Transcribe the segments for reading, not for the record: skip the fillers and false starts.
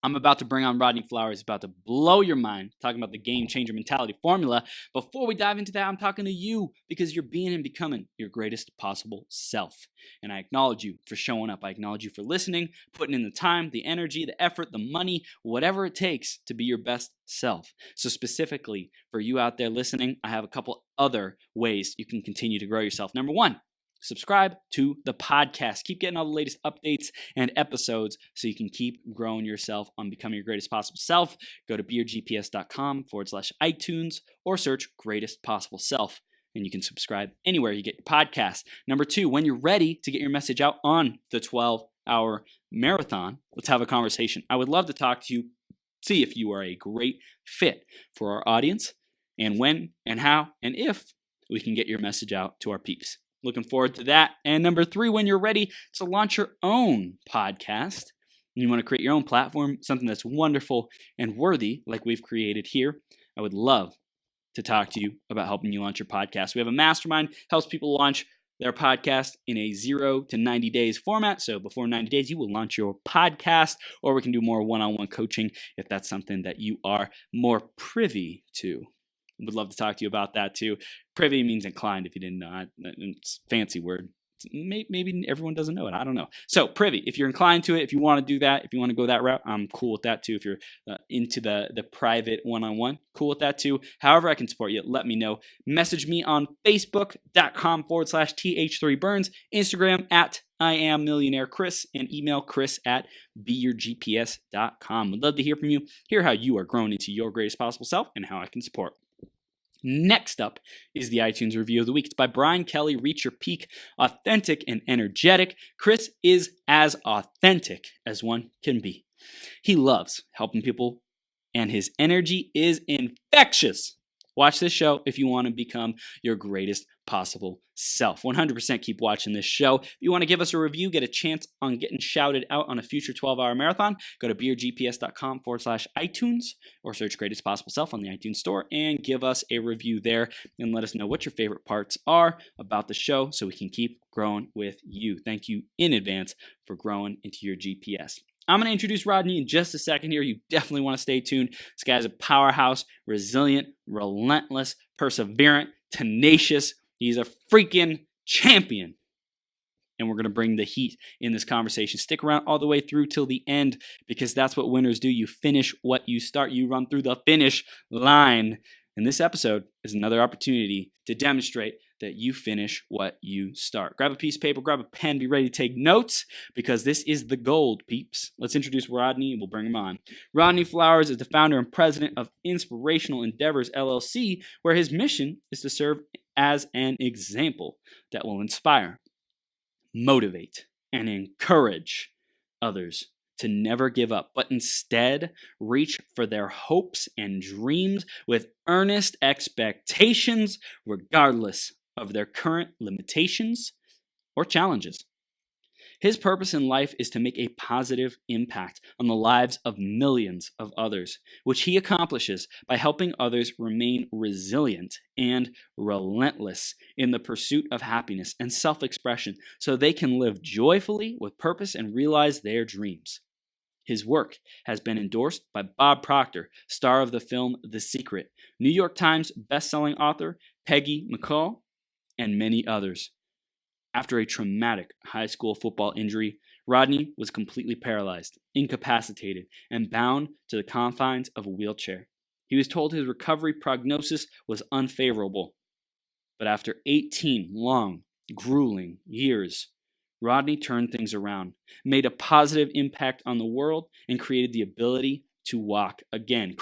I'm about to bring on Rodney Flowers, about to blow your mind, talking about the game changer mentality formula. Before we dive into that, I'm talking to you because you're being and becoming your greatest possible self. And I acknowledge you for showing up. I acknowledge you for listening, putting in the time, the energy, the effort, the money, whatever it takes to be your best self. So specifically for you out there listening, I have a couple other ways you can continue to grow yourself. Number one, subscribe to the podcast. Keep getting all the latest updates and episodes so you can keep growing yourself on becoming your greatest possible self. Go to beyourgps.com/iTunes or search greatest possible self. And you can subscribe anywhere you get your podcast. Number two, when you're ready to get your message out on the 12-hour marathon, let's have a conversation. I would love to talk to you, see if you are a great fit for our audience, and when and how and if we can get your message out to our peeps. Looking forward to that. And number three, when you're ready to launch your own podcast, and you want to create your own platform, something that's wonderful and worthy like we've created here, I would love to talk to you about helping you launch your podcast. We have a mastermind, helps people launch their podcast in a 0 to 90 days format. So before 90 days, you will launch your podcast, or we can do more one-on-one coaching if that's something that you are more privy to. Would love to talk to you about that too. Privy means inclined, if you didn't know. It's a fancy word. Maybe everyone doesn't know it. I don't know. So privy, if you're inclined to it, if you want to do that, if you want to go that route, I'm cool with that too. If you're into the private one-on-one, cool with that too. However I can support you, let me know. Message me on Facebook.com/th3burns, Instagram at I am millionaire Chris, and email chris@beyourgps.com. Would love to hear from you, hear how you are growing into your greatest possible self, and how I can support. Next up is the iTunes review of the week. It's by Brian Kelly. Reach your peak, authentic and energetic. Chris is as authentic as one can be. He loves helping people, and his energy is infectious. Watch this show if you want to become your greatest possible self. 100% keep watching this show. If you want to give us a review, get a chance on getting shouted out on a future 12-hour marathon, go to beyourgps.com/iTunes or search Greatest Possible Self on the iTunes store and give us a review there and let us know what your favorite parts are about the show so we can keep growing with you. Thank you in advance for growing into your GPS. I'm going to introduce Rodney in just a second here. You definitely want to stay tuned. This guy's a powerhouse, resilient, relentless, perseverant, tenacious. He's a freaking champion. And we're going to bring the heat in this conversation. Stick around all the way through till the end, because that's what winners do. You finish what you start. You run through the finish line. And this episode is another opportunity to demonstrate that you finish what you start. Grab a piece of paper, grab a pen, be ready to take notes, because this is the gold, peeps. Let's introduce Rodney and we'll bring him on. Rodney Flowers is the founder and president of Inspirational Endeavors, LLC, where his mission is to serve as an example that will inspire, motivate, and encourage others to never give up, but instead reach for their hopes and dreams with earnest expectations, regardless of their current limitations or challenges. His purpose in life is to make a positive impact on the lives of millions of others, which he accomplishes by helping others remain resilient and relentless in the pursuit of happiness and self-expression so they can live joyfully with purpose and realize their dreams. His work has been endorsed by Bob Proctor, star of the film The Secret, New York Times Bestselling Author Peggy McColl, and many others. After a traumatic high school football injury, Rodney was completely paralyzed, incapacitated, and bound to the confines of a wheelchair. He was told his recovery prognosis was unfavorable. But after 18 long, grueling years, Rodney turned things around, made a positive impact on the world, and created the ability to walk again.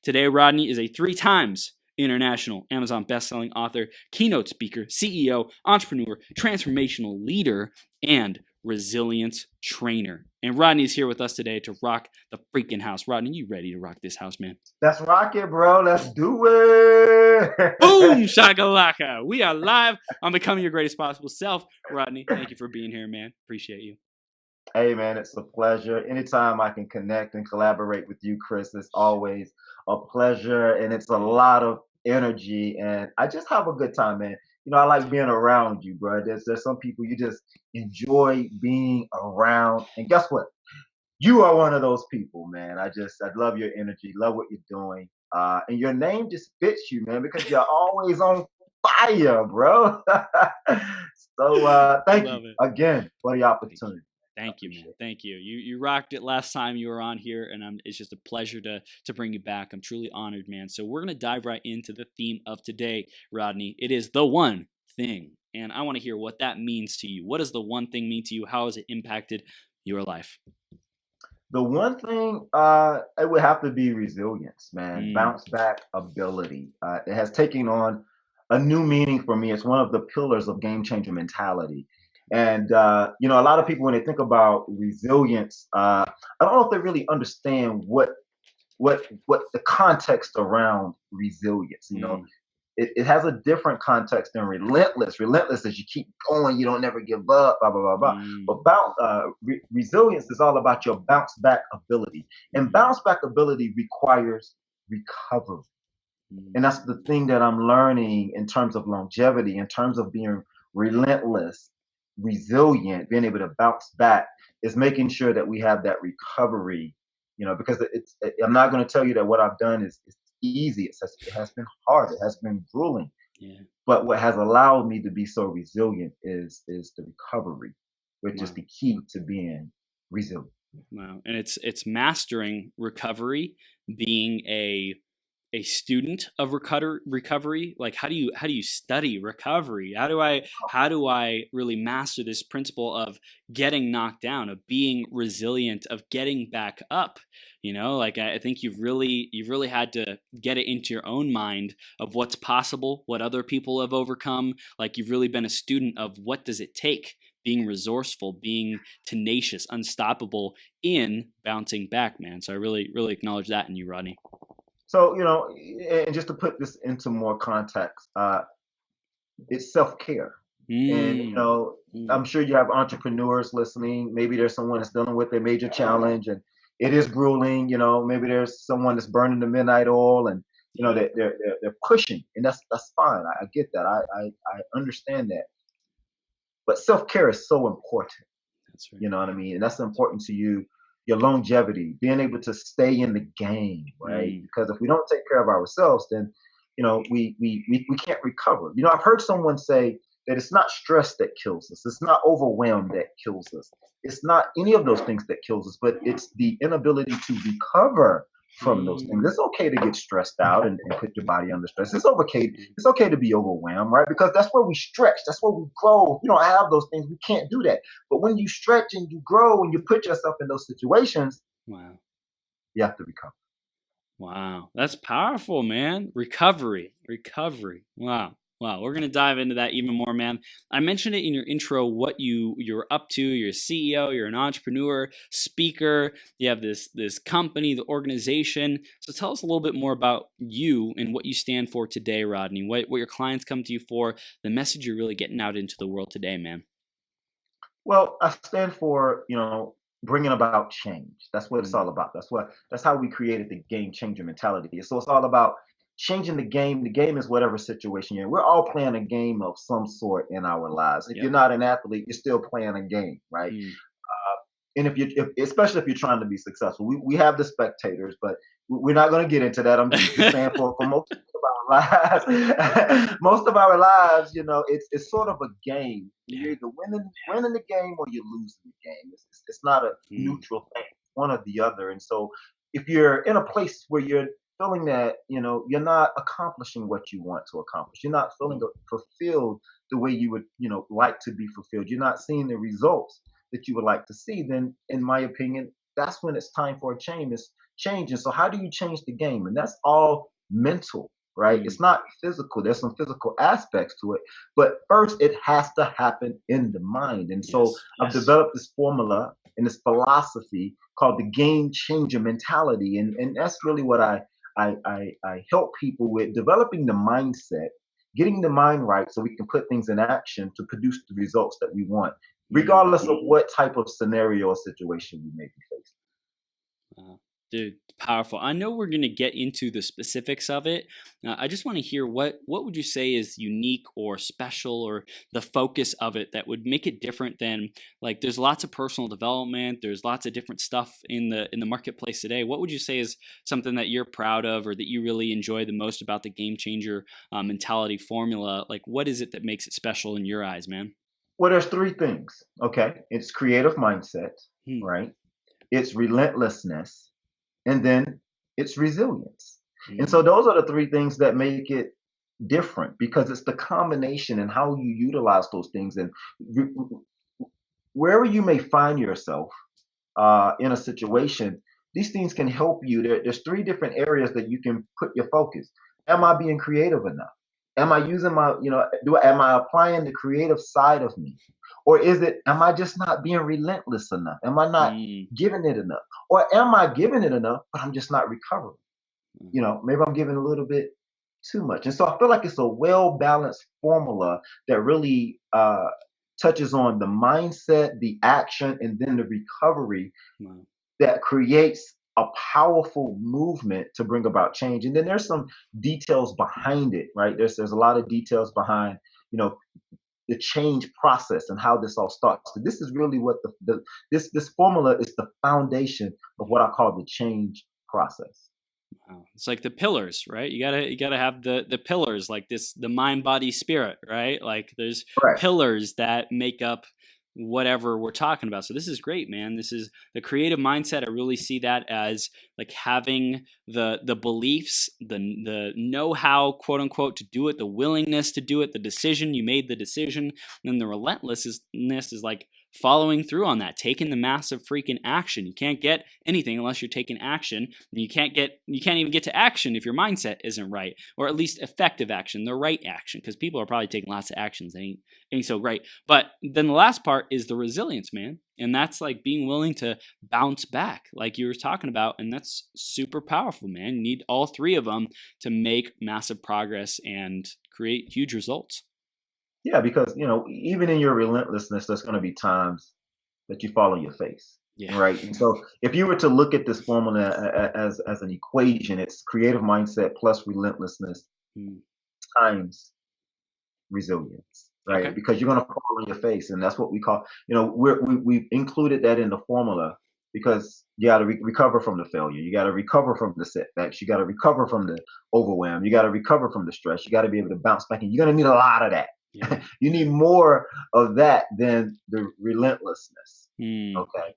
Today, Rodney is a 3 times international Amazon bestselling author, keynote speaker, CEO, entrepreneur, transformational leader, and resilience trainer. And Rodney is here with us today to rock the freaking house. Rodney, you ready to rock this house, man? Let's rock it, bro. Let's do it. Boom, shakalaka. We are live on Becoming Your Greatest Possible Self. Rodney, thank you for being here, man. Appreciate you. Hey, man, it's a pleasure. Anytime I can connect and collaborate with you, Chris, it's always a pleasure, and it's a lot of energy, and I just have a good time, man. I like being around you, bro. There's some people you just enjoy being around, and guess what? You are one of those people, man. I love your energy, love what you're doing, and your name just fits you, man, because you're always on fire, bro. So thank you Love it. again for the Thank you. opportunity. I Thank you, man. appreciate it. Thank you. You rocked it last time you were on here, and it's just a pleasure to bring you back. I'm truly honored, man. So we're gonna dive right into the theme of today, Rodney. It is the one thing, and I want to hear what that means to you. What does the one thing mean to you? How has it impacted your life? The one thing, it would have to be resilience, man. Mm, Bounce back ability. It has taken on a new meaning for me. It's one of the pillars of game changer mentality. And a lot of people when they think about resilience, I don't know if they really understand what the context around resilience. mm, It has a different context than relentless. Relentless is you keep going, you don't never give up, blah blah blah blah. mm, But resilience is all about your bounce back ability, and mm, bounce back ability requires recovery. And mm. that's the thing that I'm learning in terms of longevity, in terms of being relentless, resilient, being able to bounce back, is making sure that we have that recovery. Because I'm not going to tell you that what I've done is easy. It has been hard. It has been grueling. Yeah. But what has allowed me to be so resilient is the recovery, which is Wow. the key to being resilient. Wow. And it's mastering recovery, being a student of recovery. Like how do you study recovery? How do I really master this principle of getting knocked down, of being resilient, of getting back up? Like I think you've really had to get it into your own mind of what's possible, what other people have overcome. Like you've really been a student of what does it take, being resourceful, being tenacious, unstoppable in bouncing back, man. So I really, really acknowledge that in you, Rodney. So, and just to put this into more context, it's self care. And, Mm, mm, I'm sure you have entrepreneurs listening. Maybe there's someone that's dealing with a major challenge and it is grueling. Maybe there's someone that's burning the midnight oil and, yeah, they're pushing, and that's fine. I get that. I understand that. But self care is so important. that's right. You know what I mean? And that's important to you, your longevity, being able to stay in the game, right? Mm, Because if we don't take care of ourselves, then we can't recover. I've heard someone say that it's not stress that kills us, it's not overwhelm that kills us, it's not any of those things that kills us, but it's the inability to recover from those things. mm, It's okay to get stressed out and put your body under stress. It's okay. mm. It's okay to be overwhelmed, right? Because that's where we stretch. That's where we grow. If we don't have those things, we can't do that. But when you stretch and you grow and you put yourself in those situations, Wow. you have to recover. Wow. That's powerful, man. Recovery. Recovery. Wow. Wow. We're gonna dive into that even more, man. I mentioned it in your intro what you're up to. You're a CEO, you're an entrepreneur, speaker, you have this company, the organization. So tell us a little bit more about you and what you stand for today, Rodney. What your clients come to you for, the message you're really getting out into the world today, man. Well, I stand for, bringing about change. That's what it's Mm, all about. That's how we created the game changer mentality. So it's all about changing the game. The game is whatever situation you're in. We're all playing a game of some sort in our lives. If yep. you're not an athlete, you're still playing a game, right? Mm, And especially if you're trying to be successful, we have the spectators, but we're not going to get into that. I'm just saying for most of our lives, most of our lives, it's sort of a game. You're yeah. either winning the game or you're losing the game. It's not a Mm, neutral thing, one or the other. And so if you're in a place where you're feeling that you're not accomplishing what you want to accomplish, you're not feeling mm, fulfilled the way you would like to be fulfilled, you're not seeing the results that you would like to see, then in my opinion, that's when it's time for a change. It's changing. So how do you change the game? And that's all mental, right? mm. It's not physical. There's some physical aspects to it, but first it has to happen in the mind. And so Yes. I've Yes. developed this formula and this philosophy called the game changer mentality. And that's really what I help people with, developing the mindset, getting the mind right so we can put things in action to produce the results that we want, Mm. regardless of what type of scenario or situation we may be facing. Wow. Dude, powerful. I know we're going to get into the specifics of it. I just want to hear what would you say is unique or special, or the focus of it that would make it different than, like, there's lots of personal development, there's lots of different stuff in the marketplace today. What would you say is something that you're proud of or that you really enjoy the most about the game changer mentality formula? Like, what is it that makes it special in your eyes, man? Well, there's three things. Okay, it's creative mindset, Hmm. right? It's relentlessness, and then it's resilience. And so Hmm. those are the three things that make it different, because it's the combination and how you utilize those things. And wherever you may find yourself in a situation, these things can help you. There's three different areas that you can put your focus. Am I being creative enough? Am I using my, am I applying the creative side of me? Or is it, am I just not being relentless enough? Am I not Hmm. giving it enough? Or am I giving it enough, but I'm just not recovering? Maybe I'm giving a little bit too much. And so I feel like it's a well balanced formula that really touches on the mindset, the action, and then the recovery Wow. that creates a powerful movement to bring about change. And then there's some details behind it, right? There's a lot of details behind, you know, the change process and how this all starts. So this is really what this formula is, the foundation of what I call the change process. Wow. It's like the pillars, right? You gotta have the pillars, like this, the mind, body, spirit, right? Like there's Correct. pillars that make up whatever we're talking about. So this is great, man. This is the creative mindset. I really see that as like having the beliefs, the know-how, quote unquote, to do it, the willingness to do it, the decision, you made the decision. And then the relentlessness is like following through on that, taking the massive freaking action. You can't get anything unless you're taking action. And you can't even get to action if your mindset isn't right, or at least effective action, the right action, because people are probably taking lots of actions that ain't so right. But then the last part is the resilience, man. And that's like being willing to bounce back, like you were talking about. And that's super powerful, man. You need all three of them to make massive progress and create huge results. Yeah, because even in your relentlessness, there's going to be times that you fall on your face, Yeah. right? And so, if you were to look at this formula as an equation, it's creative mindset plus relentlessness Hmm. times resilience, right? Okay. Because you're going to fall on your face, and that's what we call, we've included that in the formula, because you got to recover from the failure, you got to recover from the setbacks, you got to recover from the overwhelm, you got to recover from the stress, you got to be able to bounce back, and you're going to need a lot of that. Yeah. You need more of that than the relentlessness. Hmm. Okay.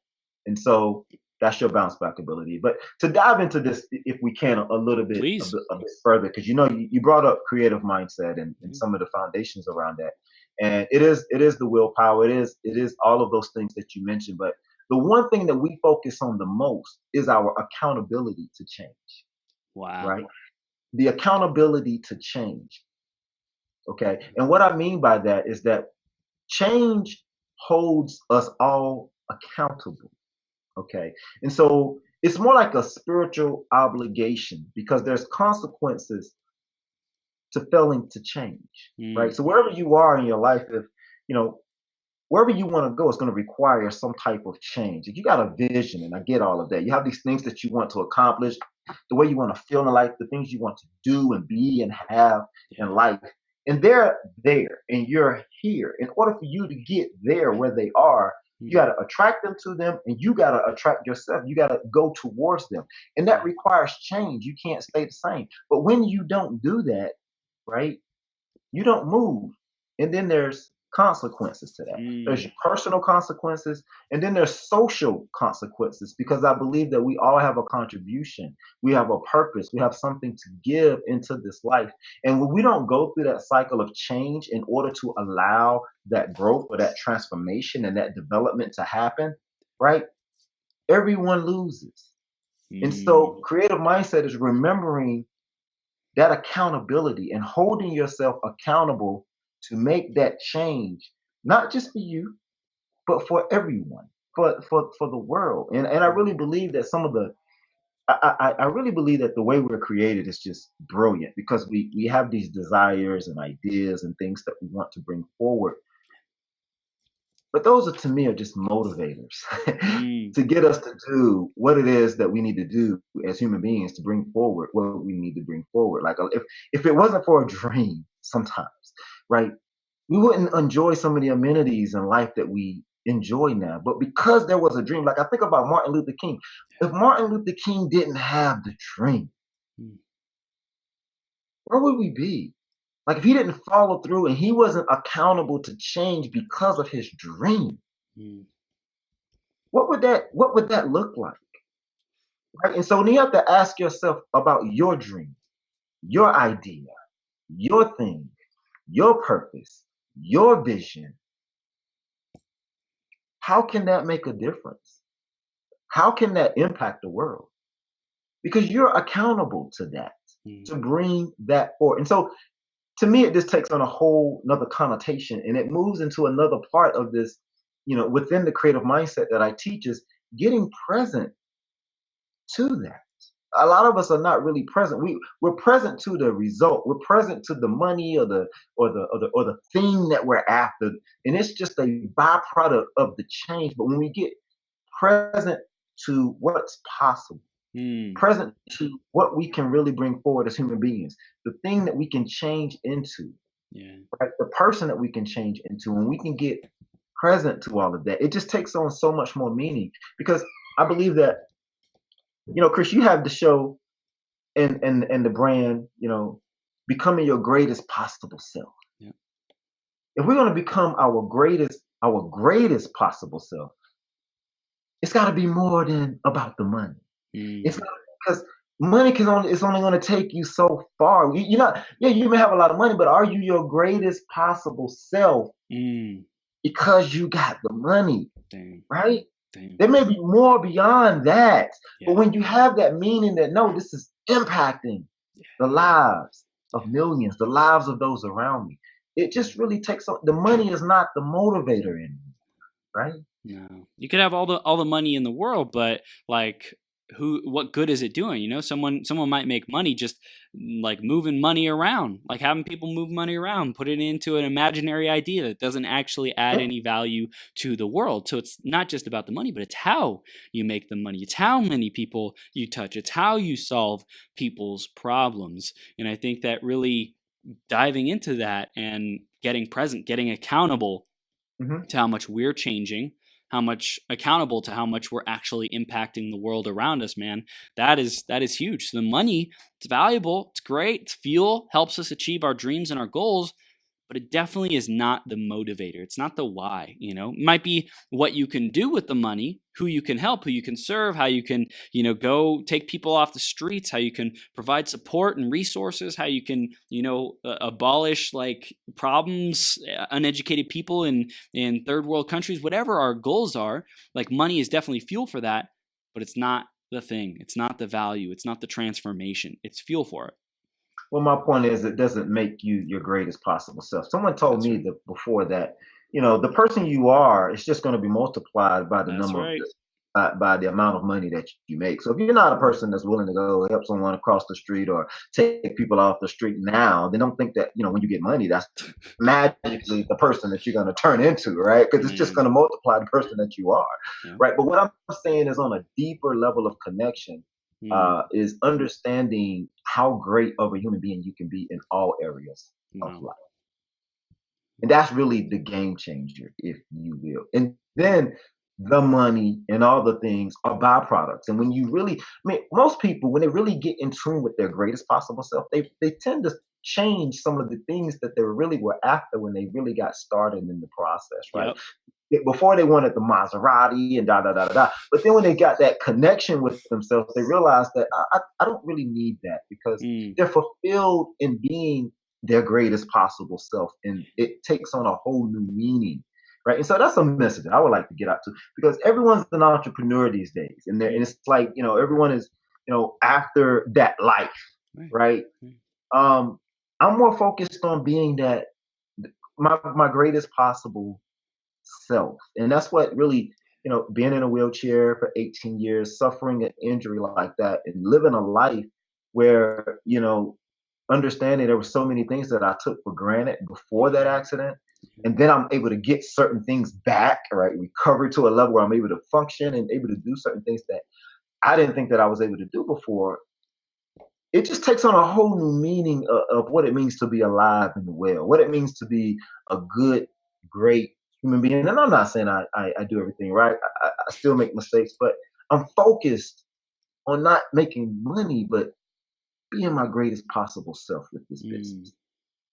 And so that's your bounce back ability. But to dive into this, if we can, a little bit, Please. a bit further, because you brought up creative mindset and some of the foundations around that. And it is the willpower. It is all of those things that you mentioned. But the one thing that we focus on the most is our accountability to change, Wow. right? The accountability to change. Okay. And what I mean by that is that change holds us all accountable. Okay. And so it's more like a spiritual obligation, because there's consequences to failing to change, Hmm. right? So wherever you are in your life, if, you know, wherever you want to go, it's going to require some type of change. If you got a vision, and I get all of that, you have these things that you want to accomplish, the way you want to feel in life, the things you want to do and be and have in Yeah. life, and they're there and you're here. In order for you to get there where they are, you Hmm. got to attract them to them, and you got to attract yourself. You got to go towards them. And that Yeah. requires change. You can't stay the same. But when you don't do that, right, you don't move. And then there's consequences to that. There's Hmm. your personal consequences, and then there's social consequences, because I believe that we all have a contribution. We have a purpose. We have something to give into this life. And when we don't go through that cycle of change in order to allow that growth or that transformation and that development to happen, right? Everyone loses. And so Hmm. creative mindset is remembering that accountability and holding yourself accountable to make that change, not just for you, but for everyone, for the world. And I really believe that some of the I really believe that the way we're created is just brilliant, because we have these desires and ideas and things that we want to bring forward. But those are to me are just motivators Mm, to get us to do what it is that we need to do as human beings to bring forward what we need to bring forward. Like if it wasn't for a dream, sometimes, right, we wouldn't enjoy some of the amenities in life that we enjoy now. But because there was a dream, like I think about Martin Luther King. If Martin Luther King didn't have the dream, mm, where would we be? Like if he didn't follow through and he wasn't accountable to change because of his dream, mm. what would that look like? Right? And so then you have to ask yourself about your dream, your idea, your thing, your purpose, your vision. How can that make a difference? How can that impact the world? Because you're accountable to that, Mm. to bring that forward. And so to me, it just takes on a whole another connotation and it moves into another part of this, within the creative mindset that I teach is getting present to that. A lot of us are not really present. We're present to the result. We're present to the money or the thing that we're after, and it's just a byproduct of the change. But when we get present to what's possible, Mm. present to what we can really bring forward as human beings, the thing that we can change into, Yeah. right? The person that we can change into, and we can get present to all of that, it just takes on so much more meaning because I believe that, Chris, you have the show and the brand, becoming your greatest possible self. Yeah. If we're going to become our greatest possible self, it's got to be more than about the money. It's Mm. not because money is only going to take you so far. You're not, yeah, you may have a lot of money, but are you your greatest possible self Mm. because you got the money, Damn. right? Damn. There may be more beyond that, but Yeah. when you have that meaning that no, this is impacting the lives of millions, the lives of those around me, it just really takes on. The money is not the motivator anymore, right? No, you could have all the money in the world, but like, what good is it doing? Someone might make money just like moving money around, like having people move money around, put it into an imaginary idea that doesn't actually add Yeah. any value to the world. So it's not just about the money, but it's how you make the money. It's how many people you touch. It's how you solve people's problems. And I think that really diving into that and getting present, getting accountable Mhm. to how much we're changing, how much accountable to how much we're actually impacting the world around us, man. That is huge. So the money, it's valuable, it's great, it's fuel, helps us achieve our dreams and our goals, but it definitely is not the motivator. It's not the why, It might be what you can do with the money, who you can help, who you can serve, how you can, go take people off the streets, how you can provide support and resources, how you can, abolish like problems, uneducated people in third world countries, whatever our goals are. Like money is definitely fuel for that, but it's not the thing. It's not the value. It's not the transformation. It's fuel for it. Well, my point is, it doesn't make you your greatest possible self. Someone told That's me right. that before that, the person you are is just going to be multiplied by the That's number of right. by the amount of money that you make. So if you're not a person that's willing to go help someone across the street or take people off the street now, then don't think that when you get money, that's magically the person that you're going to turn into, right? Because it's just Man. going to multiply the person that you are, Yeah. right? But what I'm saying is on a deeper level of connection, Mm. is understanding how great of a human being you can be in all areas of Wow. life. And that's really the game changer, if you will. And then the money and all the things are byproducts. And when you really, most people, when they really get in tune with their greatest possible self, they tend to change some of the things that they really were after when they really got started in the process, right? Yep. Before they wanted the Maserati and da da da da da. But then when they got that connection with themselves, they realized that I don't really need that because Mm. they're fulfilled in being their greatest possible self, and it takes on a whole new meaning, right? And so that's a message I would like to get out to because everyone's an entrepreneur these days, and Mm. it's like everyone is after that life, Right. right? Right. I'm more focused on being that my greatest possible self. And that's what really, being in a wheelchair for 18 years, suffering an injury like that, and living a life where, understanding there were so many things that I took for granted before that accident. And then I'm able to get certain things back, right? Recover to a level where I'm able to function and able to do certain things that I didn't think that I was able to do before. It just takes on a whole new meaning of what it means to be alive and well, what it means to be a good, great human being. And I'm not saying I do everything right. I still make mistakes, but I'm focused on not making money, but being my greatest possible self with this business,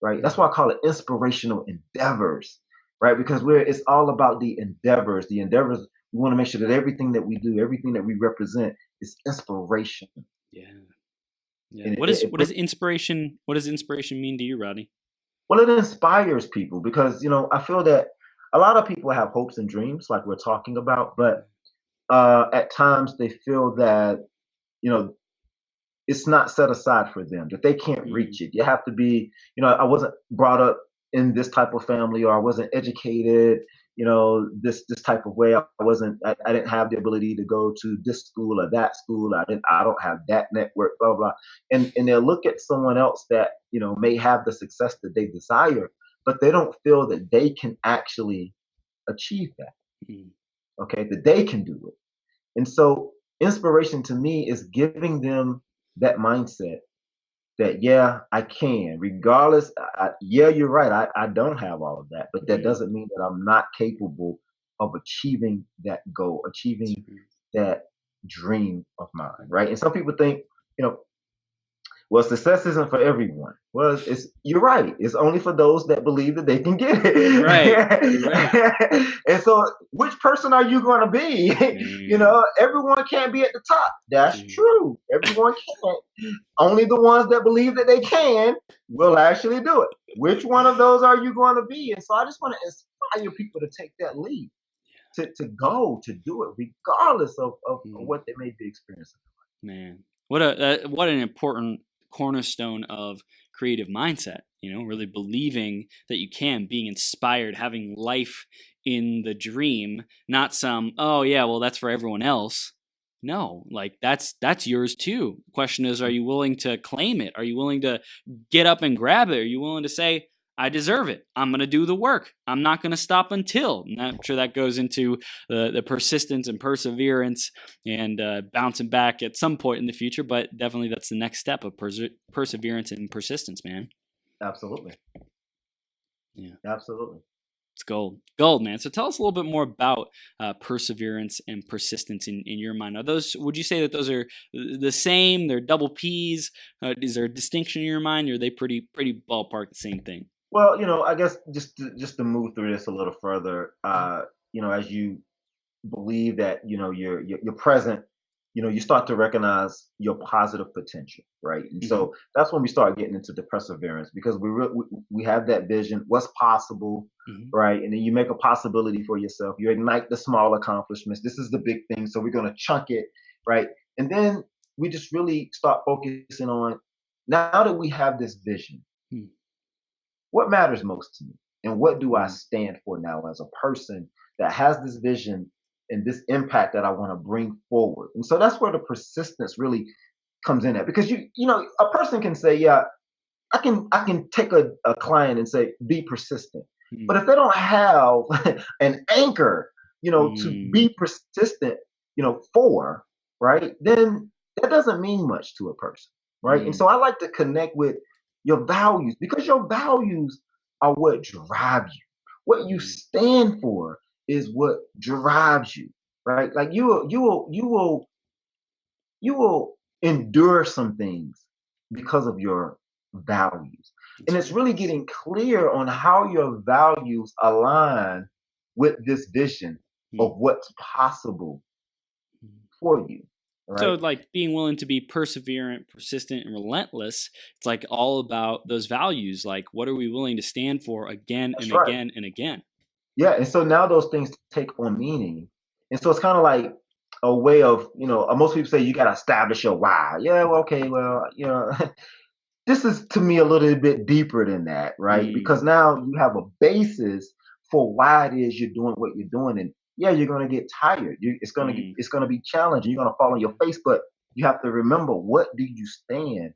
right? That's why I call it inspirational endeavors, right? Because it's all about the endeavors. The endeavors, we want to make sure that everything that we do, everything that we represent is inspiration. Yeah. Yeah. And What does inspiration mean to you, Rodney? well, it inspires people because, I feel that a lot of people have hopes and dreams like we're talking about, but at times they feel that, you know, it's not set aside for them, that they can't reach it. You have to be, I wasn't brought up in this type of family, or I wasn't educated, this type of way. I didn't have the ability to go to this school or that school. I don't have that network, blah, blah. And they'll look at someone else that, may have the success that they desire, but they don't feel that they can actually achieve that. Mm. Okay. That they can do it. And so inspiration to me is giving them that mindset that, yeah, I can, regardless. Yeah, you're right. I don't have all of that, but that doesn't mean that I'm not capable of achieving that goal, achieving that dream of mine. Right. And some people think, you know, well, success isn't for everyone. Well, you're right. It's only for those that believe that they can get it. Right. And so, which person are you going to be? Everyone can't be at the top. That's true. Everyone can't. Only the ones that believe that they can will actually do it. Which one of those are you going to be? And so, I just want to inspire people to take that leap, to go, to do it, regardless of what they may be experiencing. Man, what an important cornerstone of creative mindset. Really believing that you can, being inspired, having life in the dream, not some, oh yeah, well that's for everyone else. No, like that's yours too. The question is, are you willing to claim it? Are you willing to get up and grab it? Are you willing to say, I deserve it. I'm going to do the work. I'm not going to stop until. And I'm sure that goes into the persistence and perseverance and bouncing back at some point in the future. But definitely that's the next step of perseverance and persistence, man. Absolutely. Yeah. Absolutely. It's gold, man. So tell us a little bit more about perseverance and persistence in your mind. Would you say that those are the same? They're double P's? Is there a distinction in your mind, or are they pretty ballpark the same thing? Well, I guess just to move through this a little further, as you believe that you're present, you start to recognize your positive potential, right? And so that's when we start getting into the perseverance, because we have that vision, what's possible, right? And then you make a possibility for yourself. You ignite the small accomplishments. This is the big thing, so we're going to chunk it, right? And then we just really start focusing on, now that we have this vision, what matters most to me, and what do I stand for now as a person that has this vision and this impact that I want to bring forward. And so that's where the persistence really comes in at, because a person can say, yeah, I can take a client and say, be persistent. But if they don't have an anchor, to be persistent, for, right, then that doesn't mean much to a person, right? And so I like to connect with your values, because your values are what drive you. What you stand for is what drives you, right? Like you will endure some things because of your values. And it's really getting clear on how your values align with this vision of what's possible for you. Right? So, like, being willing to be perseverant, persistent, and relentless, it's like all about those values. Like, what are we willing to stand for again and again and again? Yeah. And so now those things take on meaning. And so it's kind of like a way of, most people say you got to establish your why. Yeah, well, okay, well, this is to me a little bit deeper than that, right? Because now you have a basis for why it is you're doing what you're doing. And yeah, you're going to get tired. It's going to be challenging. You're going to fall on your face, but you have to remember, what do you stand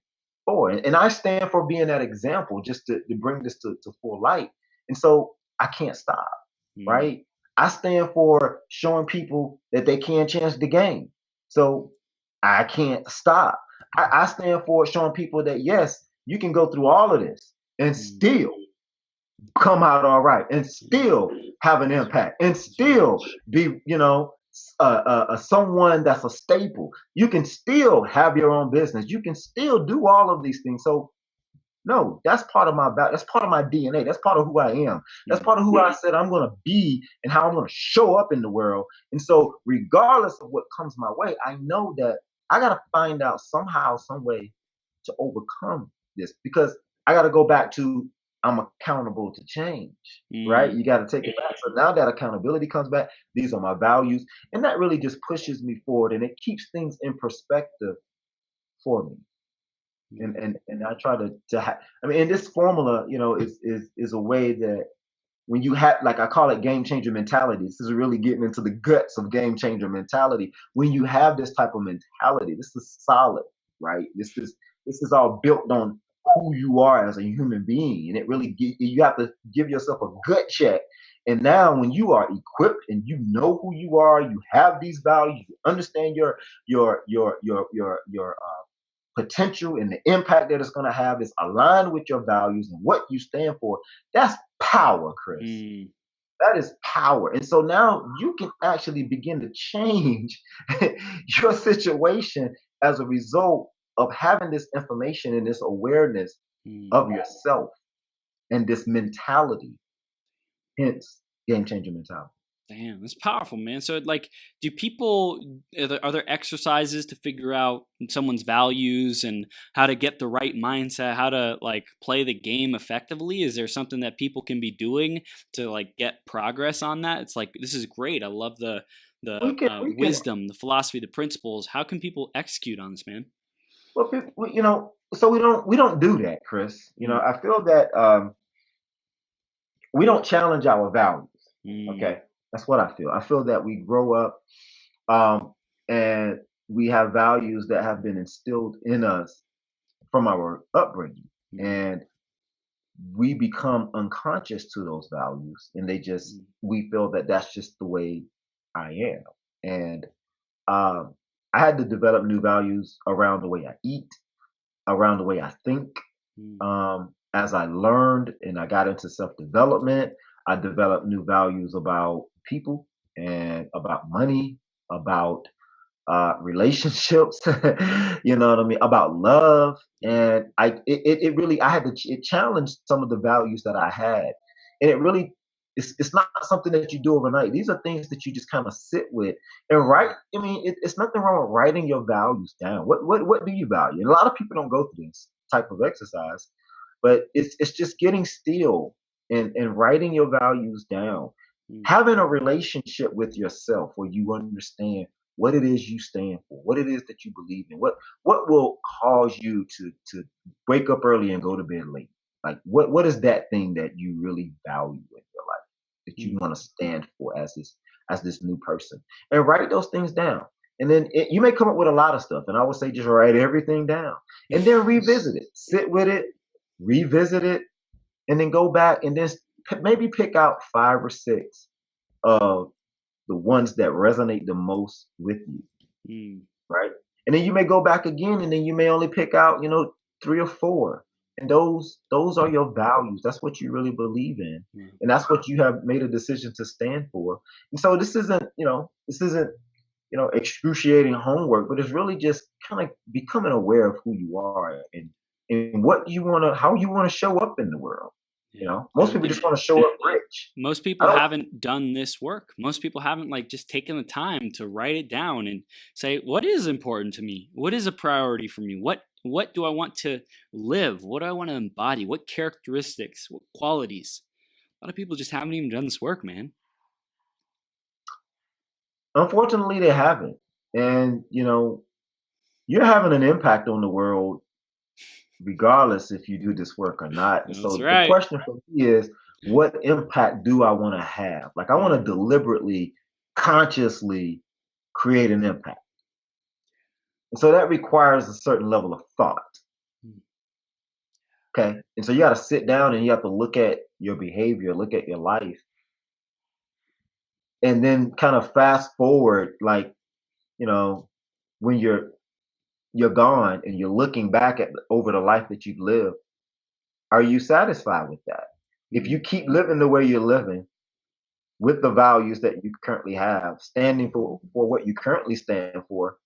for? And I stand for being that example, just to bring this to full light. And so I can't stop, Mm. right? I stand for showing people that they can change the game. So I can't stop. I stand for showing people that yes, you can go through all of this and Mm. still come out all right and still have an impact and still be, someone that's a staple. You can still have your own business. You can still do all of these things. So no, that's part of that's part of my DNA. That's part of who I am. That's Mm. part of who I said I'm going to be and how I'm going to show up in the world. And so regardless of what comes my way, I know that I got to find out somehow, some way to overcome this because I got to go back to I'm accountable to change, right? Mm. You got to take it back. So now that accountability comes back, these are my values. And that really just pushes me forward and it keeps things in perspective for me and Mm. and I try I mean, and this formula, is a way that when you have, like I call it game changer mentality. This is really getting into the guts of game changer mentality. When you have this type of mentality, this is solid, right? This is all built on who you are as a human being, and it really you have to give yourself a gut check. And now, when you are equipped and you know who you are, you have these values, you understand your potential and the impact that it's going to have is aligned with your values and what you stand for. That's power, Chris. Mm. That is power. And so now you can actually begin to change your situation as a result of having this information and this awareness Mm. of yourself and this mentality, hence game changer mentality. Damn, that's powerful, man. So, like, do people are there exercises to figure out someone's values and how to get the right mindset, how to like play the game effectively? Is there something that people can be doing to like get progress on that? It's like this is great. I love We can wisdom, the philosophy, the principles. How can people execute on this, man? well, so we don't do that, Chris. Mm. I feel that we don't challenge our values. Mm. Okay, that's what I feel. I feel that we grow up, and we have values that have been instilled in us from our upbringing, Mm. and we become unconscious to those values, and Mm. we feel that that's just the way I am, and um, I had to develop new values around the way I eat, around the way I think. Mm. As I learned and I got into self development, I developed new values about people and about money, about relationships, you know what I mean, about love. Yeah. And it really, I had to, it challenged some of the values that I had. And it really, it's not something that you do overnight. These are things that you just kind of sit with and write. I mean, it's nothing wrong with writing your values down. What do you value? And a lot of people don't go through this type of exercise, but it's just getting still and writing your values down, Mm. having a relationship with yourself where you understand what it is you stand for, what it is that you believe in, what will cause you to wake up early and go to bed late. Like what is that thing that you really value in your life that you Mm. want to stand for as this new person, and write those things down. And then you may come up with a lot of stuff, and I would say just write everything down, and then revisit it, sit with it, revisit it, and then go back and then maybe pick out five or six of the ones that resonate the most with you, Mm. right? And then you may go back again, and then you may only pick out, three or four, and those are your values. That's what you really believe in, Mm. and that's what you have made a decision to stand for. And so this isn't excruciating homework, but it's really just kind of becoming aware of who you are and what you want to, how you want to show up in the world. Yeah. Most people just want to show up rich. Most I people don't. haven't done this work. Most people haven't like just taken the time to write it down and say what is important to me? What is a priority for me? What do I want to live? What do I want to embody? What characteristics, what qualities? A lot of people just haven't even done this work, man. Unfortunately, they haven't, and you're having an impact on the world regardless if you do this work or not. And That's so the right. question for me is, what impact do I want to have? Like I want to Mm. deliberately, consciously create an impact. And so that requires a certain level of thought. Mm. Okay. And so you got to sit down and you have to look at your behavior, look at your life, and then kind of fast forward, like, you know, when you're gone and you're looking back at over the life that you've lived, are you satisfied with that? If you keep living the way you're living with the values that you currently have, standing for what you currently stand for,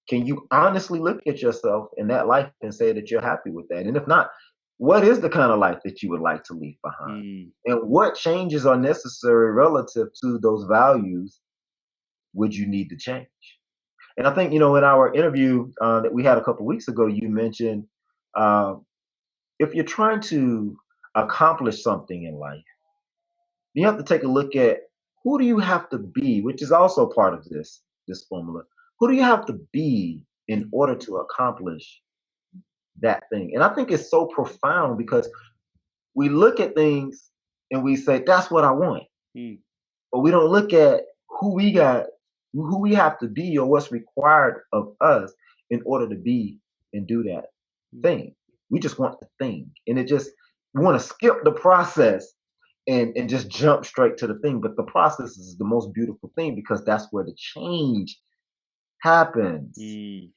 can you honestly look at yourself in that life and say that you're happy with that? And if not, what is the kind of life that you would like to leave behind? Mm. And what changes are necessary relative to those values would you need to change? And I think, in our interview that we had a couple weeks ago, you mentioned uh, if you're trying to accomplish something in life, you have to take a look at who do you have to be, which is also part of this formula. Who do you have to be in order to accomplish that thing? And I think it's so profound because we look at things and we say, that's what I want. Mm. But we don't look at who we have to be or what's required of us in order to be and do that thing. We just want the thing. And we want to skip the process and just jump straight to the thing. But the process is the most beautiful thing because that's where the change happens. Mm.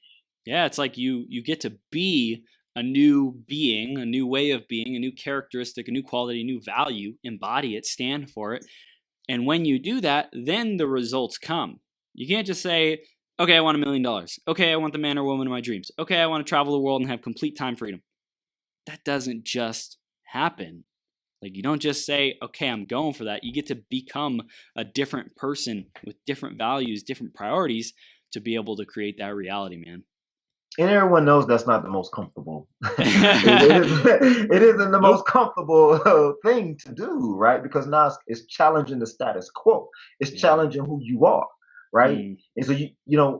Yeah, it's like you get to be a new being, a new way of being, a new characteristic, a new quality, a new value, embody it, stand for it. And when you do that, then the results come. You can't just say, okay, I want $1 million. Okay, I want the man or woman of my dreams. Okay, I want to travel the world and have complete time freedom. That doesn't just happen. Like, you don't just say, okay, I'm going for that. You get to become a different person with different values, different priorities to be able to create that reality, man. And everyone knows that's not the most comfortable. It isn't the most Nope. comfortable thing to do, right? Because now it's challenging the status quo. It's Yeah. challenging who you are, right? Mm. And so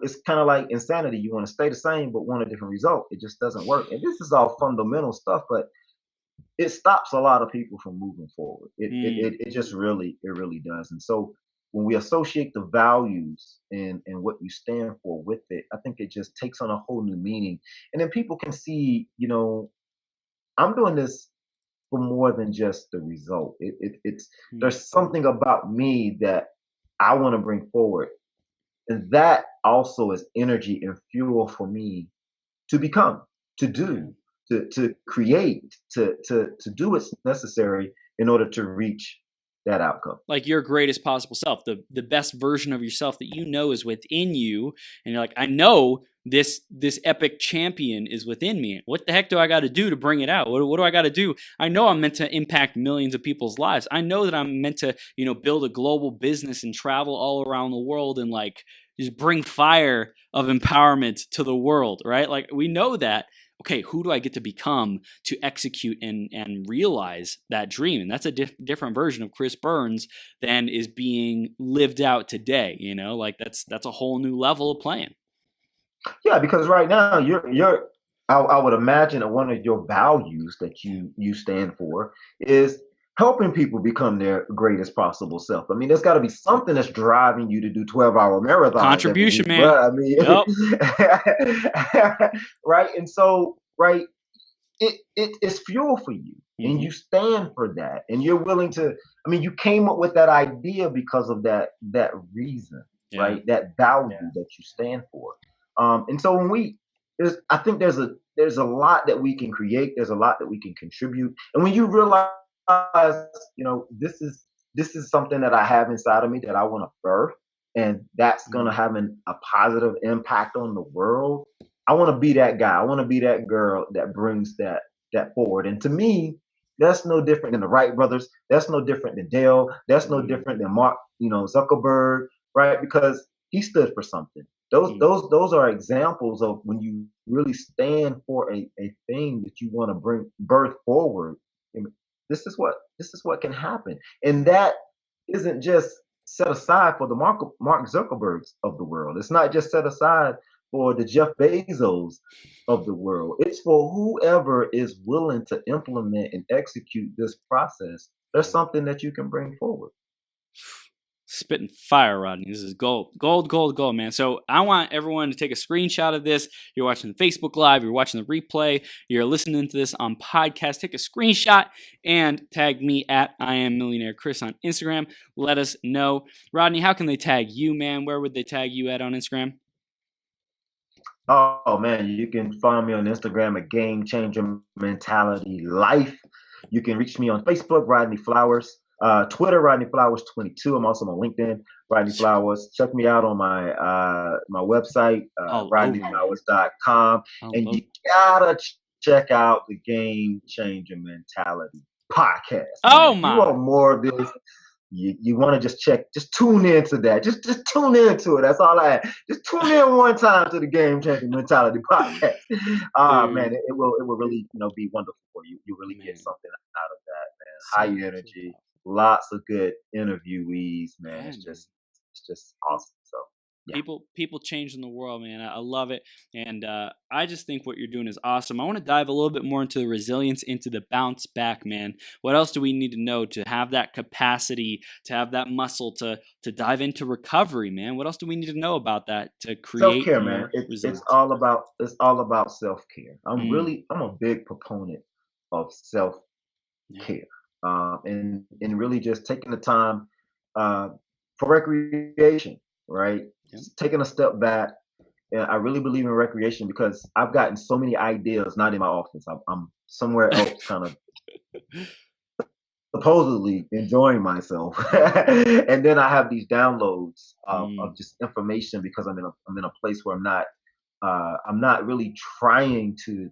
it's kind of like insanity. You want to stay the same but want a different result. It just doesn't work. And this is all fundamental stuff, but it stops a lot of people from moving forward. It just really does. And so when we associate the values and what you stand for with it, I think it just takes on a whole new meaning. And then people can see, I'm doing this for more than just the result. It's there's something about me that I want to bring forward. And that also is energy and fuel for me to become, to do, to create, to do what's necessary in order to reach that outcome. Like your greatest possible self, the best version of yourself that you know is within you, and you're like, I know this epic champion is within me. What the heck do I got to do to bring it out? What do I got to do? I know I'm meant to impact millions of people's lives. I know that I'm meant to build a global business and travel all around the world and like just bring fire of empowerment to the world, right? Like we know that. Okay, who do I get to become to execute and realize that dream? And that's a different version of Chris Burns than is being lived out today. Like that's a whole new level of playing. Yeah, because right now I would imagine that one of your values that you stand for is helping people become their greatest possible self. I mean, there's got to be something that's driving you to do 12-hour marathons every Contribution, week, man. bro. I mean, Yep. right? And so, right, it's fuel for you, and you stand for that, and you're willing to. I mean, you came up with that idea because of that reason, right? That value that you stand for. And so I think there's a lot that we can create. There's a lot that we can contribute, and when you realize, this is something that I have inside of me that I want to birth, and that's gonna have a positive impact on the world. I want to be that guy. I want to be that girl that brings that forward. And to me, that's no different than the Wright brothers. That's no different than Dale. That's no different than Mark, Zuckerberg, right? Because he stood for something. Those are examples of when you really stand for a thing that you want to bring birth forward. And this is what can happen. And that isn't just set aside for the Mark Zuckerbergs of the world. It's not just set aside for the Jeff Bezos of the world. It's for whoever is willing to implement and execute this process. There's something that you can bring forward. Spitting fire, Rodney. This is gold, gold, gold, gold, man. So I want everyone to take a screenshot of this. You're watching the Facebook Live, you're watching the replay, you're listening to this on podcast. Take a screenshot and tag me at I Am Millionaire Chris on Instagram. Let us know. Rodney, how can they tag you, man? Where would they tag you at on Instagram? Oh man, you can find me on Instagram at Game Changer Mentality Life. You can reach me on Facebook, Rodney Flowers. Twitter, Rodney Flowers 22. I'm also on LinkedIn, Rodney Flowers. Check me out on my website, All over, man. rodneyflowers.com. And you gotta check out the Game Changer Mentality podcast. Oh If you my. want more of this, you want to just tune into that. Just tune into it. That's all I ask. Just tune in one time to the Game Changer Mentality podcast. Man, it will really be wonderful for you. You really get something out of that, man. High energy, lots of good interviewees, man. It's just awesome. So yeah. People changing the world, man. I love it. And I just think what you're doing is awesome. I want to dive a little bit more into the resilience, into the bounce back, man. What else do we need to know to have that capacity, to have that muscle to dive into recovery, man? What else do we need to know about that to create Self-care, more man. resilience? It's all about self-care. I'm a big proponent of self-care. And really just taking the time for recreation, right? Just taking a step back. And I really believe in recreation because I've gotten so many ideas, not in my office. I'm somewhere else, kind of supposedly enjoying myself, and then I have these downloads of just information because I'm in a place where I'm not really trying to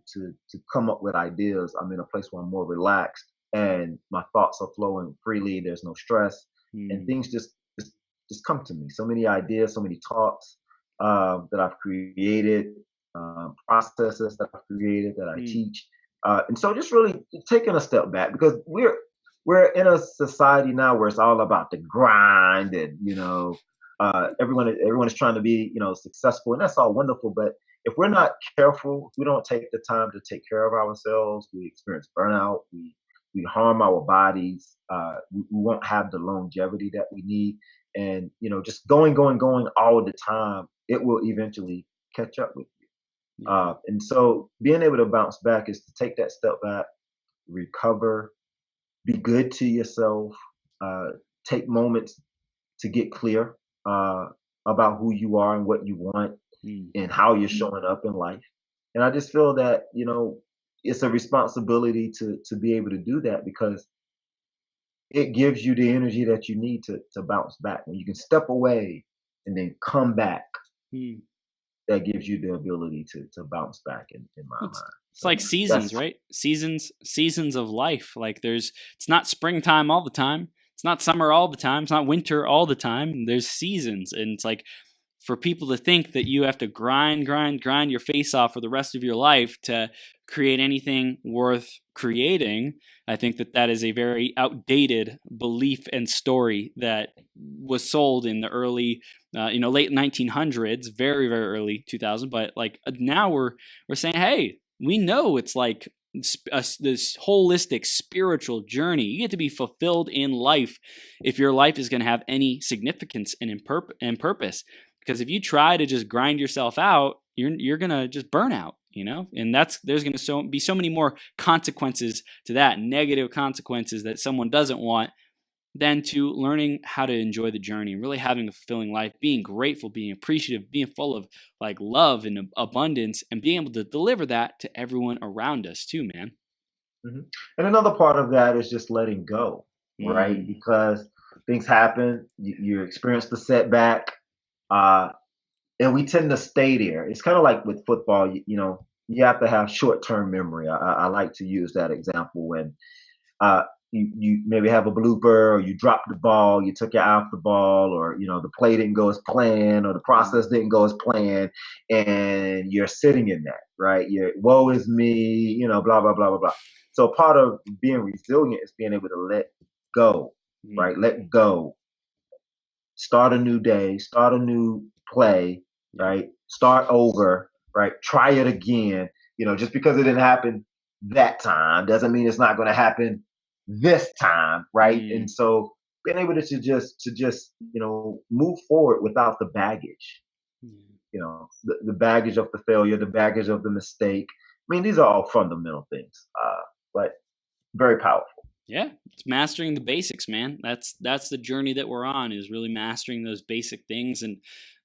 come up with ideas. I'm in a place where I'm more relaxed and my thoughts are flowing freely. There's no stress, and things just come to me. So many ideas, so many thoughts that I've created, processes that I've created that I teach, and so just really taking a step back because we're in a society now where it's all about the grind and everyone is trying to be successful, and that's all wonderful, but if we're not careful, if we don't take the time to take care of ourselves, we experience burnout, we harm our bodies, we won't have the longevity that we need, and just going all the time, it will eventually catch up with you. And so being able to bounce back is to take that step back, recover, be good to yourself, take moments to get clear about who you are and what you want and how you're showing up in life. And I just feel that, it's a responsibility to be able to do that because it gives you the energy that you need to bounce back. When you can step away and then come back, that gives you the ability to bounce back in my mind. It's like seasons, right? Seasons of life. Like it's not springtime all the time. It's not summer all the time. It's not winter all the time. There's seasons. And it's like for people to think that you have to grind your face off for the rest of your life to create anything worth creating, I think that is a very outdated belief and story that was sold in the early, late 1900s, very, very early 2000. But like now we're saying, hey, we know it's like this holistic spiritual journey. You get to be fulfilled in life if your life is going to have any significance and purpose. Because if you try to just grind yourself out, you're going to just burn out, and there's going to be so many more consequences to that, negative consequences that someone doesn't want, than to learning how to enjoy the journey, really having a fulfilling life, being grateful, being appreciative, being full of like love and abundance, and being able to deliver that to everyone around us too, man. And another part of that is just letting go, right? Because things happen, you experience the setback, and we tend to stay there. It's kind of like with football, you have to have short-term memory. I like to use that example when you maybe have a blooper or you dropped the ball, you took your eye off the ball, or the play didn't go as planned or the process didn't go as planned, and you're sitting in that, right? You're woe is me, blah blah blah blah blah. So part of being resilient is being able to let go, right? Let go. Start a new day, start a new play, right? Start over, right? Try it again. Just because it didn't happen that time doesn't mean it's not going to happen this time, right? And so being able to just move forward without the baggage, Mm. the baggage of the failure, the baggage of the mistake. I mean, these are all fundamental things, but very powerful. Yeah, it's mastering the basics, man. That's the journey that we're on, is really mastering those basic things. And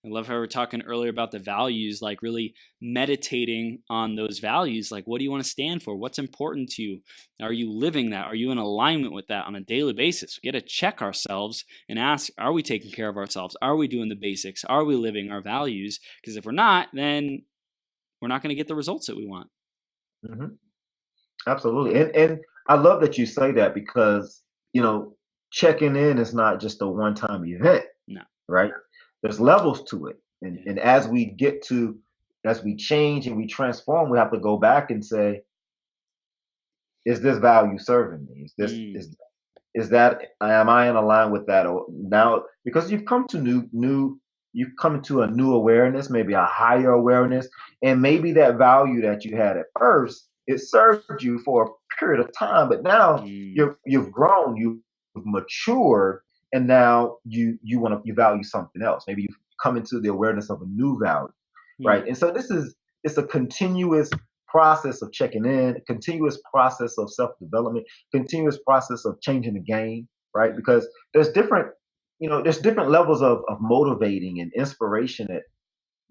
I love how we were talking earlier about the values, like really meditating on those values. Like, what do you want to stand for? What's important to you? Are you living that? Are you in alignment with that on a daily basis? We got to check ourselves and ask, are we taking care of ourselves? Are we doing the basics? Are we living our values? Because if we're not, then we're not going to get the results that we want. Hmm. Absolutely. And I love that you say that because, checking in is not just a one-time event, No. right? There's levels to it. And Yeah. and as we change and we transform, we have to go back and say, is this value serving me? Is this Mm. is that am I in line with that? Or now, because you've come into a new awareness, maybe a higher awareness, and maybe that value that you had at first, it served you for a period of time, but now Mm. you've grown, you've matured, and now you value something else. Maybe you've come into the awareness of a new value, right? Mm. And so it's a continuous process of checking in, a continuous process of self-development, continuous process of changing the game, right? Because there's different levels of motivating and inspiration at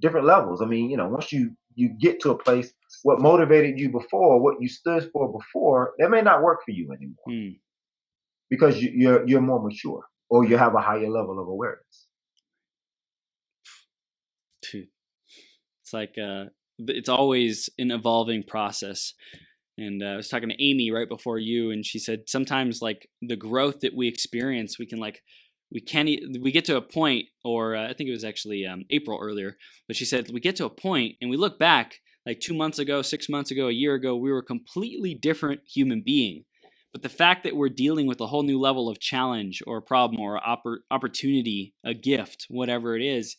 different levels. I mean, once you get to a place, what motivated you before, what you stood for before, that may not work for you anymore Mm. because you're more mature or you have a higher level of awareness. Dude, it's like it's always an evolving process. And I was talking to Amy right before you, and she said sometimes like the growth that we experience, we can like we get to a point, or I think it was actually April earlier, but she said we get to a point and we look back like 2 months ago, 6 months ago, a year ago, we were a completely different human being. But the fact that we're dealing with a whole new level of challenge or a problem or opportunity, a gift, whatever it is,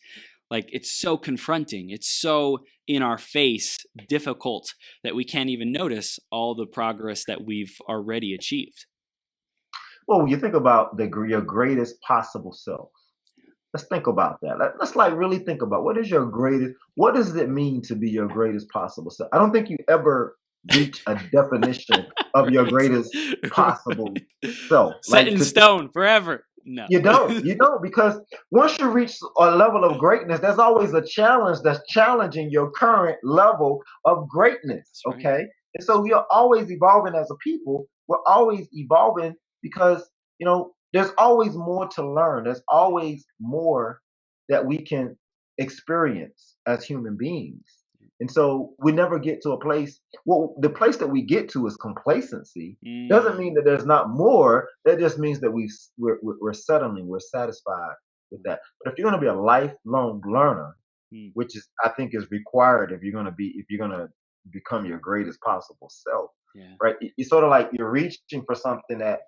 like it's so confronting. It's so in our face, difficult that we can't even notice all the progress that we've already achieved. Well, when you think about your greatest possible self, let's think about that. Let's like really think about what does it mean to be your greatest possible self? I don't think you ever reach a definition of your Right. greatest possible Right. self. Set Like in to stone forever. No. you don't, because once you reach a level of greatness, there's always a challenge that's challenging your current level of greatness. That's right. Okay. And so we are always evolving as a people. We're always evolving because, there's always more to learn. There's always more that we can experience as human beings. And so we never get to a place. Well, the place that we get to is complacency. Doesn't Mm. mean that there's not more. That just means that we're settling, we're satisfied with that. But if you're going to be a lifelong learner, Mm. which is I think is required if you're going to become your greatest possible self, Yeah. right? It's sort of like you're reaching for something that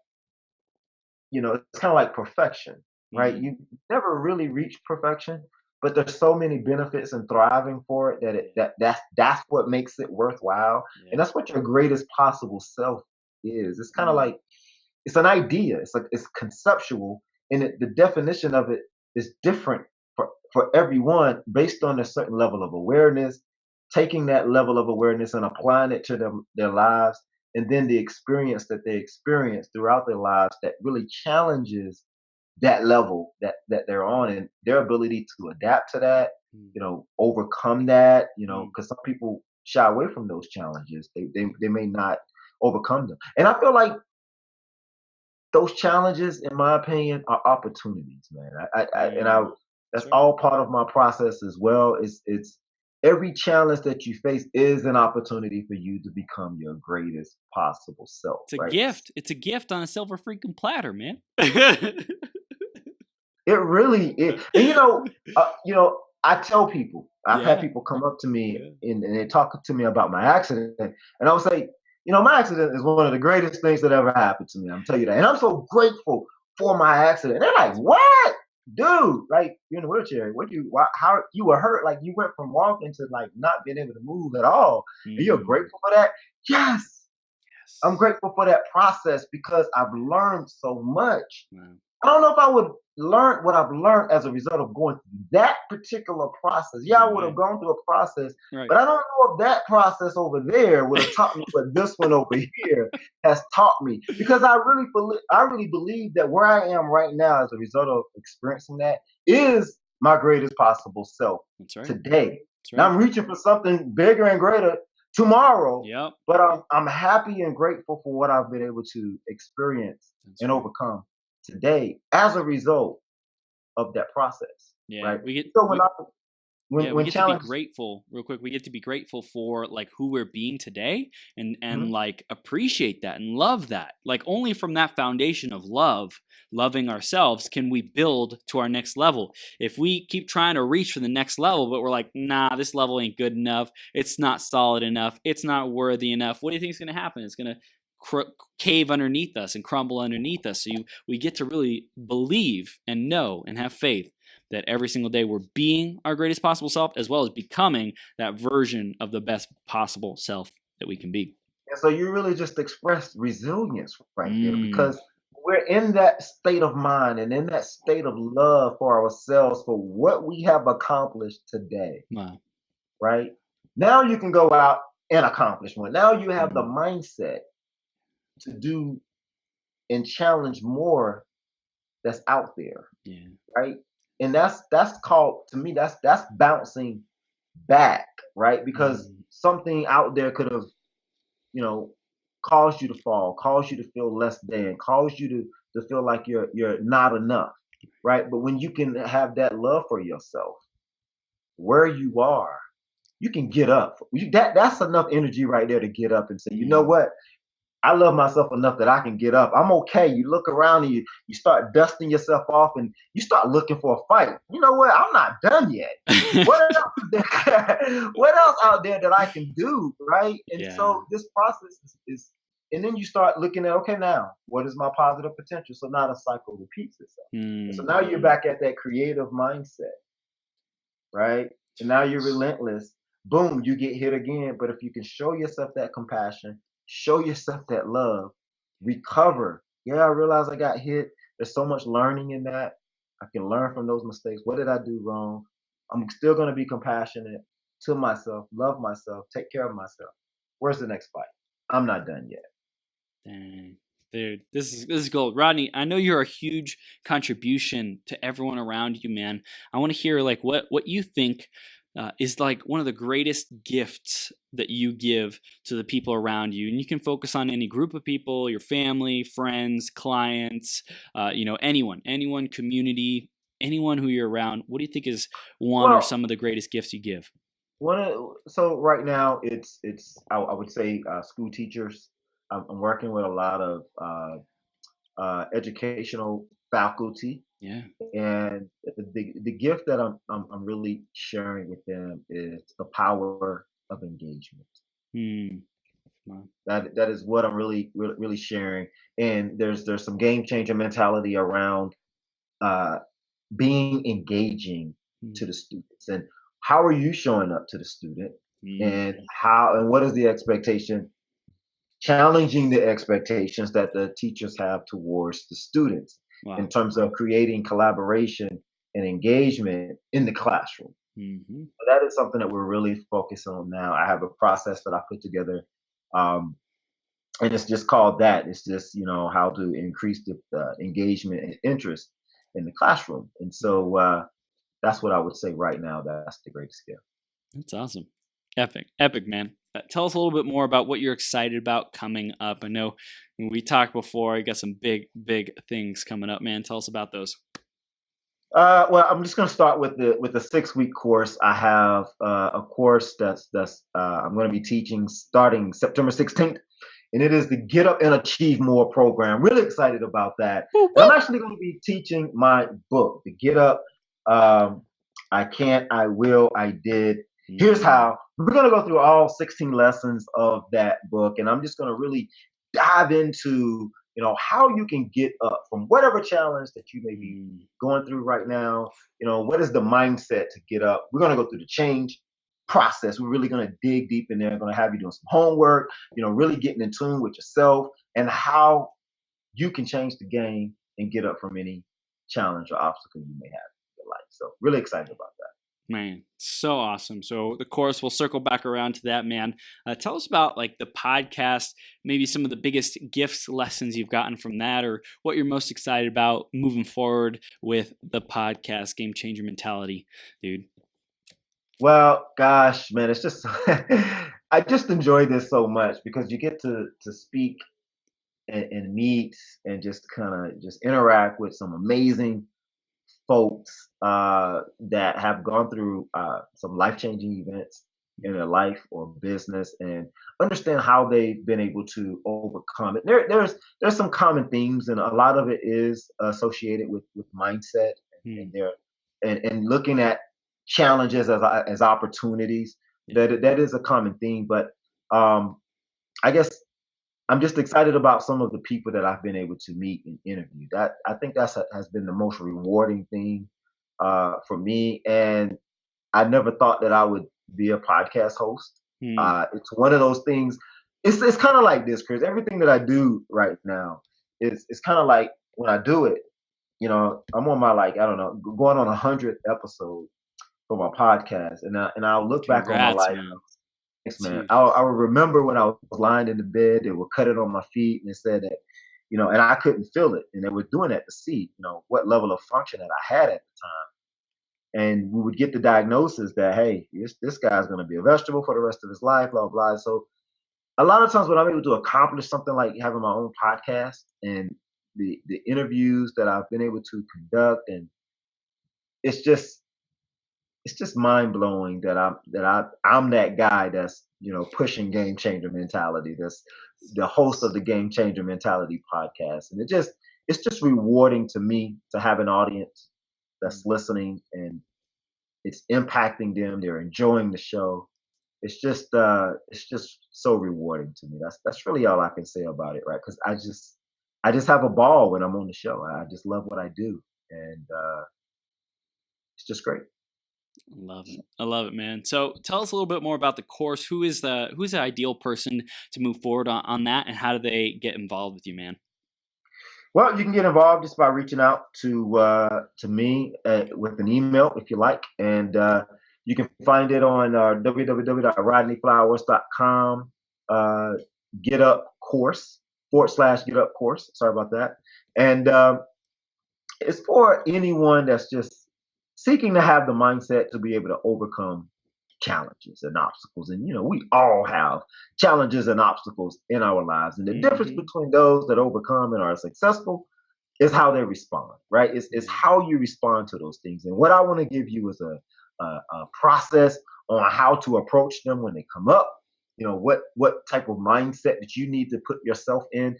it's kind of like perfection, right? Mm. You never really reach perfection, but there's so many benefits and thriving for it that Yeah. that's what makes it worthwhile, and Yeah. that's what your greatest possible self is. It's kind of Mm. like it's an idea. It's like it's conceptual, and the definition of it is different for everyone based on a certain level of awareness. Taking that level of awareness and applying it to their lives, and then the experience that they experience throughout their lives that really challenges that level that they're on and their ability to adapt to that, Mm. overcome that, Mm. because some people shy away from those challenges. They may not overcome them. And I feel like those challenges, in my opinion, are opportunities, man. Mm. That's That's right. all part of my process as well. It's every challenge that you face is an opportunity for you to become your greatest possible self, It's a right? gift. It's a gift on a silver freaking platter, man. It really is. And I tell people, I've had Yeah. people come up to me Yeah. and they talk to me about my accident, and I would say, my accident is one of the greatest things that ever happened to me. I'm telling you that, and I'm so grateful for my accident. They're like, That's right. "What, dude? Like you're in a wheelchair? How you were hurt? Like you went from walking to like not being able to move at all, and you're Mm. grateful for that?" Yes, I'm Yes. grateful for that process because I've learned so much Wow. I don't know if I would learn what I've learned as a result of going through that particular process. Yeah, I would have Right. gone through a process, Right. but I don't know if that process over there would have taught me what this one over here has taught me. Because I really believe that where I am right now as a result of experiencing that is my greatest possible self That's right. today. That's Now right. I'm reaching for something bigger and greater tomorrow, Yep. but I'm happy and grateful for what I've been able to experience That's and right. overcome today as a result of that process, Yeah. right? We get So we Yeah, we when get to be challenges, grateful real quick. We get to be grateful for like who we're being today and mhm, like appreciate that and love that. Like only from that foundation of love, loving ourselves can we build to our next level. If we keep trying to reach for the next level but we're like, "Nah, this level ain't good enough. It's not solid enough. It's not worthy enough." What do you think is going to happen? It's going to cave underneath us and crumble underneath us. So we get to really believe and know and have faith that every single day we're being our greatest possible self as well as becoming that version of the best possible self that we can be. and so you really just expressed resilience right there Mm, because we're in that state of mind and in that state of love for ourselves for what we have accomplished today, wow. right? Now you can go out and accomplish one. Now you have the Mm, mindset to do and challenge more that's out there, yeah. right? And that's called to me that's bouncing back, right? Because Mm, something out there could have, you know, caused you to fall, caused you to feel less than, caused you to feel like you're not enough, right? But when you can have that love for yourself, where you are, you can get up. That's enough energy right there to get up and say, you know mm. what? I love myself enough that I can get up. I'm okay. You look around and you start dusting yourself off and you start looking for a fight. You know what? I'm not done yet. What else is there? What else out there that I can do? Right. And Yeah. so this process is and then you start looking at, okay, now what is my positive potential? So now the cycle repeats itself. And so Mm, now you're back at that creative mindset, right? And now you're relentless. Boom, you get hit again. But if you can show yourself that compassion, show yourself that love, recover. Yeah, I realize I got hit. There's so much learning in that. I can learn from those mistakes. What did I do wrong? I'm still going to be compassionate to myself, love myself, take care of myself. Where's the next fight? I'm not done yet. dang. Dude, this is gold. Rodney, I know you're a huge contribution to everyone around you, man. I want to hear like what you think is like one of the greatest gifts that you give to the people around you, and you can focus on any group of people, your family, friends, clients, anyone, community, anyone who you're around. What do you think is one or Well, some of the greatest gifts you give? so right now I would say school teachers. I'm working with a lot of educational faculty, Yeah. and the gift that I'm really sharing with them is the power of engagement. Hmm. Wow. That is what I'm really sharing. And there's some game changer mentality around uh, being engaging Hmm. to the students, and how are you showing up to the student, and Hmm. how and what is the expectation, challenging the expectations that the teachers have towards the students in Wow. terms of creating collaboration and engagement in the classroom. Hmm. So that is something that we're really focused on now. I have a process that I put together, um, and it's just called that. It's just how to increase the engagement and interest in the classroom. And so that's what I would say right now. That's the greatest gift. That's awesome. Epic. Epic, man. Tell us a little bit more about what you're excited about coming up. I know when we talked before, you got some big things coming up, man. Tell us about those. Well, I'm just going to start with the 6 week course. I have a course that's I'm going to be teaching starting September 16th, and it is the Get Up and Achieve More program. Really excited about that, Woo, and I'm woo. actually going to be teaching my book, the Get Up. Um, I can't, I will, I did. Here's Mm, how. We're going to go through all 16 lessons of that book, and I'm just going to really dive into how you can get up from whatever challenge that you may be mm, going through right now. What is the mindset to get up? We're going to go through the change process. We're really going to dig deep in there. I'm going to have you doing some homework, really getting in tune with yourself and how you can change the game and get up from any challenge or obstacle you may have in your life. So really excited about that. Man, so awesome. So the course, we'll circle back around to that, man. Tell us about like the podcast, maybe some of the biggest gifts, lessons you've gotten from that, or what you're most excited about moving forward with the podcast, Game Changer Mentality, dude. Well, gosh, man, it's just I just enjoy this so much because you get to speak and meet and just kind of just interact with some amazing folks that have gone through some life changing events in their life or business and understand how they've been able to overcome it. There's some common themes, and a lot of it is associated with mindset Hmm. and their and looking at challenges as opportunities. Yeah. That is a common theme, but I guess I'm just excited about some of the people that I've been able to meet and interview. That I think has been the most rewarding thing for me. And I never thought that I would be a podcast host. Hmm. It's one of those things. It's kind of like this, Chris. Everything that I do right now is it's kind of like when I do it. I'm on my like I don't know, going on 100th episode for my podcast, and I'll look back on my Congrats, life. man. Thanks, It's man. huge. I would remember when I was lying in the bed, they would cut it on my feet and it said that, and I couldn't feel it. And they were doing that to see, what level of function that I had at the time. And we would get the diagnosis that, hey, this guy's going to be a vegetable for the rest of his life, blah, blah. So a lot of times when I'm able to accomplish something like having my own podcast and the interviews that I've been able to conduct, and it's just it's just mind blowing that I'm that guy that's pushing game changer mentality. That's the host of the Game Changer Mentality podcast, and it's just rewarding to me to have an audience that's listening and it's impacting them. They're enjoying the show. It's just so rewarding to me. That's really all I can say about it, right? Because I just have a ball when I'm on the show. I just love what I do, and it's just great. I love it, man. So tell us a little bit more about the course. Who's the ideal person to move forward on that, and how do they get involved with you, man? Well, you can get involved just by reaching out to me with an email if you like, and you can find it on www.rodneyflowers.com. Get up course / get up course. Sorry about that. And it's for anyone that's just seeking to have the mindset to be able to overcome challenges and obstacles. And we all have challenges and obstacles in our lives. And the difference Mm-hmm. between those that overcome and are successful is how they respond, right? It's how you respond to those things. And what I want to give you is a process on how to approach them when they come up. What type of mindset that you need to put yourself in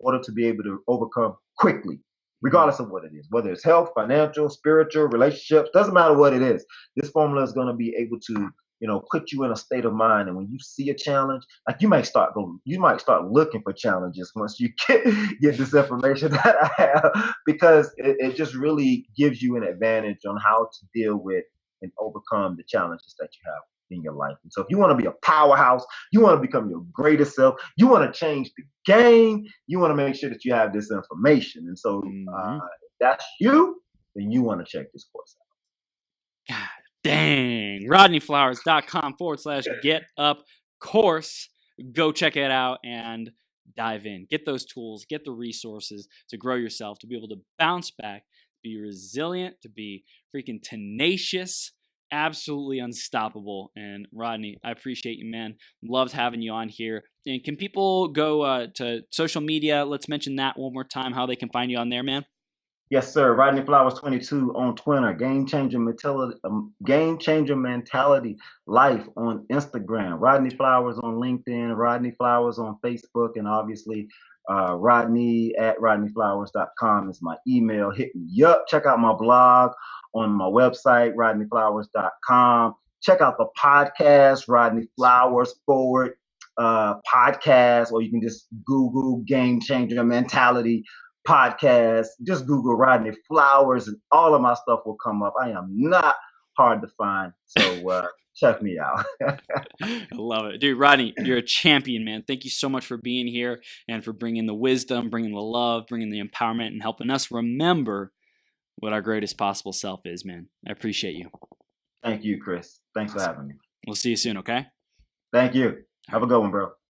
order to be able to overcome quickly, regardless of what it is, whether it's health, financial, spiritual, relationships, doesn't matter what it is. This formula is going to be able to put you in a state of mind. And when you see a challenge, like you might start looking for challenges once you get this information that I have, because it just really gives you an advantage on how to deal with and overcome the challenges that you have in your life. And so if you want to be a powerhouse, you want to become your greatest self, you want to change the game, you want to make sure that you have this information. And so Mm-hmm. if that's you, then you want to check this course out. God dang. RodneyFlowers.com/get up course. Go check it out and dive in. Get those tools, get the resources to grow yourself, to be able to bounce back, be resilient, to be freaking tenacious, absolutely unstoppable. And Rodney, I appreciate you, man. Loved having you on here. And can people go to social media? Let's mention that one more time, how they can find you on there, man. Yes, sir. Rodney Flowers 22 on Twitter. Game Changer Mentality Life on Instagram. Rodney Flowers on LinkedIn. Rodney Flowers on Facebook, and obviously Rodney at rodneyflowers.com is my email. Hit me up. Check out my blog on my website, rodneyflowers.com. Check out the podcast, Rodney Flowers forward podcast, or you can just Google Game Changer Mentality podcast. Just Google Rodney Flowers and all of my stuff will come up. I am not hard to find. So check me out. I love it. Dude, Rodney, you're a champion, man. Thank you so much for being here and for bringing the wisdom, bringing the love, bringing the empowerment, and helping us remember what our greatest possible self is, man. I appreciate you. Thank you, Chris. Thanks for having me. We'll see you soon, okay? Thank you. Have a good one, bro.